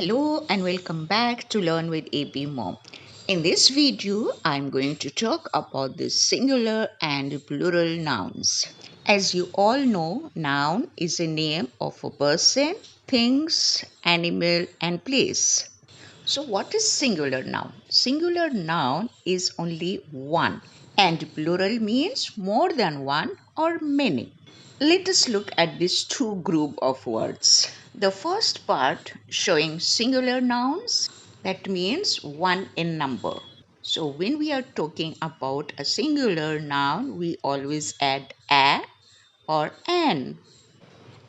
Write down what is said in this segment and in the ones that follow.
Hello and welcome back to Learn with ABmom. In this video, I'm going to talk about the singular and plural nouns. As you all know, noun is a name of a person, things, animal, and place. So, what is singular noun? Singular noun is only one, and plural means more than one or many. Let us look at these two group of words. The first part showing singular nouns, that means one in number. So when we are talking about a singular noun, we always add a or an.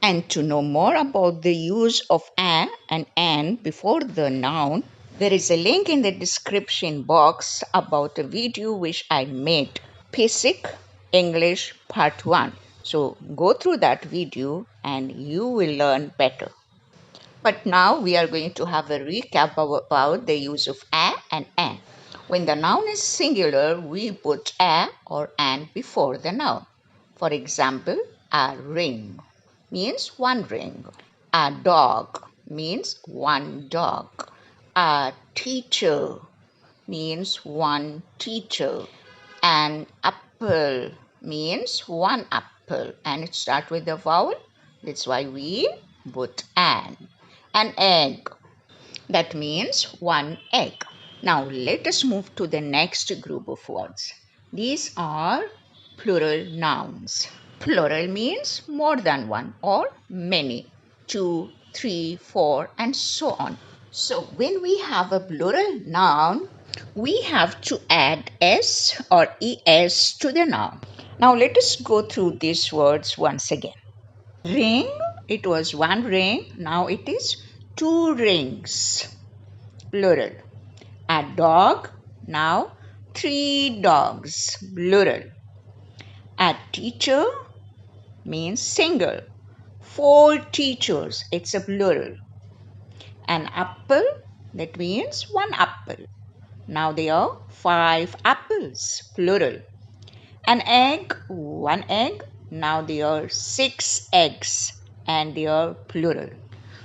And to know more about the use of a and an before the noun, there is a link in the description box about a video which I made, Basic English Part 1. So go through that video and you will learn better. But now we are going to have a recap about the use of a and an. When the noun is singular, we put a or an before the noun. For example, a ring means one ring. A dog means one dog. A teacher means one teacher. An apple means one apple, and it starts with a vowel. That's why we put an. An egg, that means one egg. Now let us move to the next group of words. These are plural nouns. Plural means more than one or many, two, three, four, and so on. So when we have a plural noun, we have to add s or es to the noun. Now let us go through these words once again. Ring, it was one ring, now it is two rings, plural. A dog, now three dogs, plural. A teacher means single. Four teachers, it's a plural. An apple, that means one apple. Now there are five apples, plural. An egg, one egg. Now there are six eggs and they are plural.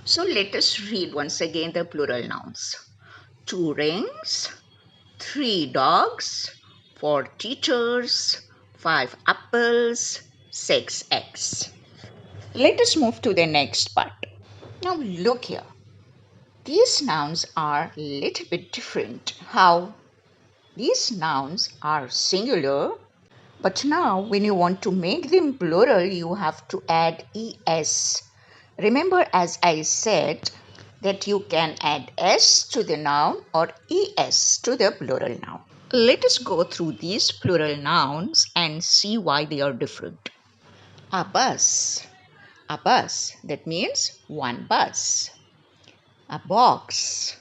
So let us read once again the plural nouns. Two rings, three dogs, four teachers, five apples, six eggs. Let us move to the next part. Now look here. These nouns are a little bit different. How? These nouns are singular, but now when you want to make them plural, you have to add es. Remember, as I said, that you can add s to the noun or es to the plural noun. Let us go through these plural nouns and see why they are different. A bus. A bus, that means one bus. A box.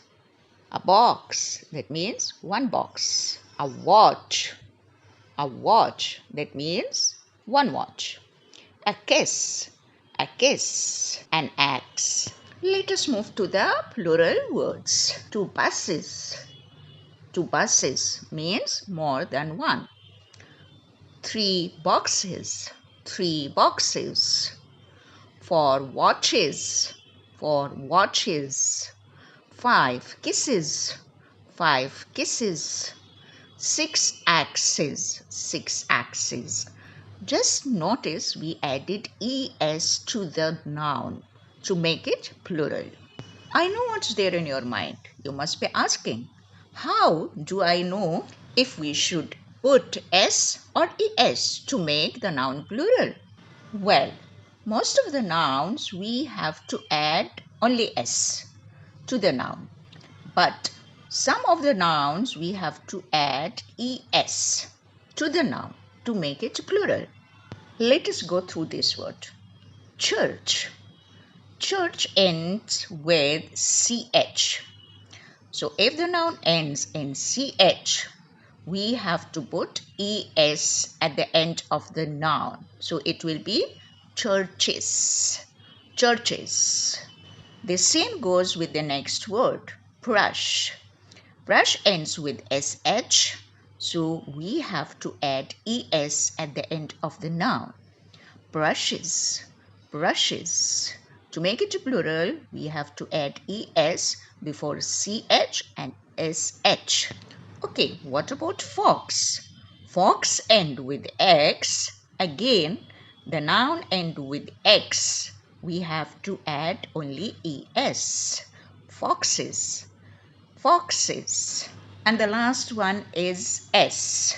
A box, that means one box. A watch. A watch, that means one watch. A kiss. A kiss. An axe. Let us move to the plural words. Two buses. Two buses means more than one. Three boxes. Three boxes. Four watches. Four watches. Five kisses. Five kisses. Six axes. Six axes. Just notice we added es to the noun to make it plural. I know what's there in your mind. You must be asking, how do I know if we should put s or es to make the noun plural? Well, most of the nouns we have to add only s to the noun. But some of the nouns we have to add es to the noun to make it plural. Let us go through this word. Church. Church ends with ch. So if the noun ends in ch, we have to put es at the end of the noun. So it will be churches. Churches. The same goes with the next word, brush. Brush ends with sh, so we have to add es at the end of the noun. Brushes. Brushes. To make it a plural, we have to add es before ch and sh. Okay, what about fox? Fox end with x. Again, the noun end with x. We have to add only es. Foxes, foxes. And the last one is s.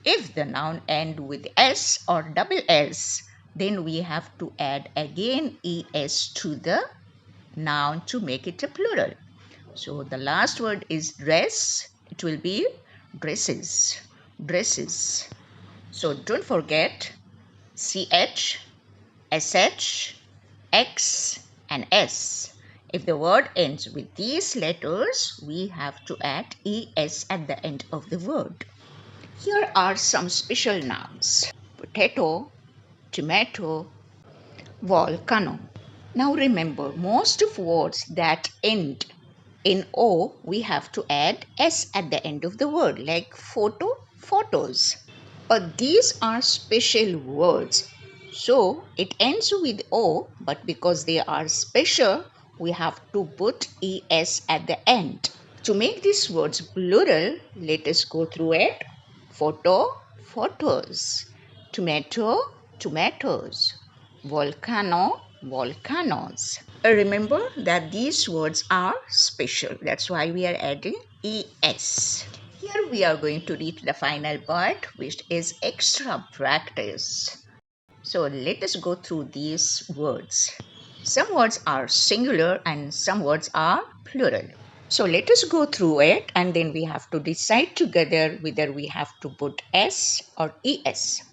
If the noun end with s or double s, then we have to add again es to the noun to make it a plural. So the last word is dress. It will be dresses, dresses. So don't forget ch, sh, x and s. If the word ends with these letters, we have to add es at the end of the word. Here are some special nouns: potato, tomato, volcano. Now remember, most of words that end in O, we have to add S at the end of the word, like photo, photos. But these are special words. So it ends with O, but because they are special, we have to put ES at the end. To make these words plural, let us go through it. Photo, photos. Tomato, tomatoes. Volcano, volcanoes. Remember that these words are special. That's why we are adding ES. Here we are going to reach the final part, which is extra practice. So let us go through these words. Some words are singular and some words are plural. So let us go through it and then we have to decide together whether we have to put S or ES.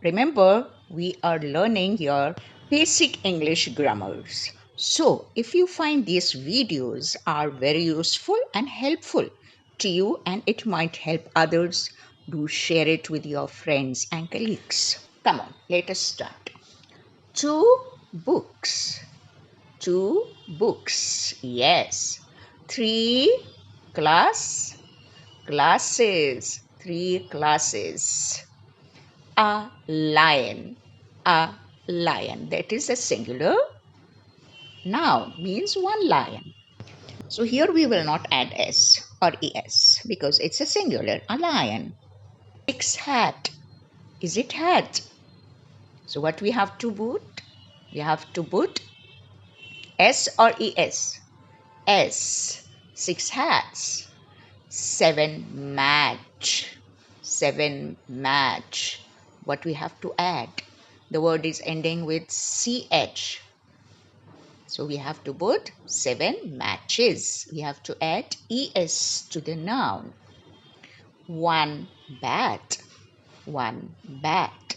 Remember, we are learning your basic English grammars. So if you find these videos are very useful and helpful to you and it might help others, do share it with your friends and colleagues. Come on, let us start. 2 books. 2 books. Yes. 3 classes. 3 classes. A lion. A lion. That is a singular noun, means one lion. So here we will not add s or es because it's a singular, a lion. 6 hat. Is it hat? So what we have to put? We have to put s or es. S. 6 hats. 7 match. 7 match. What we have to add? The word is ending with ch. So we have to put 7 matches. We have to add es to the noun. 1 bat. 1 bat.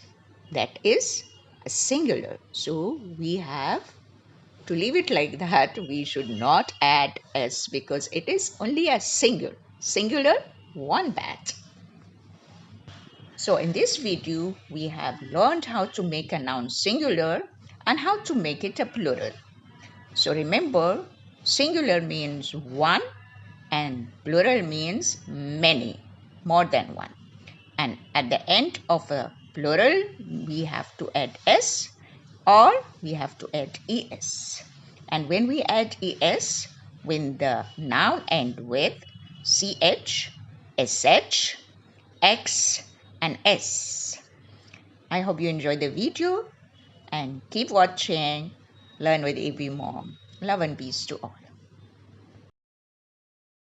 That is a singular. So we have to leave it like that. We should not add s because it is only a singular 1 bat. So in this video, we have learned how to make a noun singular and how to make it a plural. So remember, singular means one and plural means many, more than one. And at the end of a plural, we have to add s or we have to add es. And when we add es, when the noun end with ch, sh, x, and s. I hope you enjoyed the video and keep watching Learn with ABmom. Love and peace to all.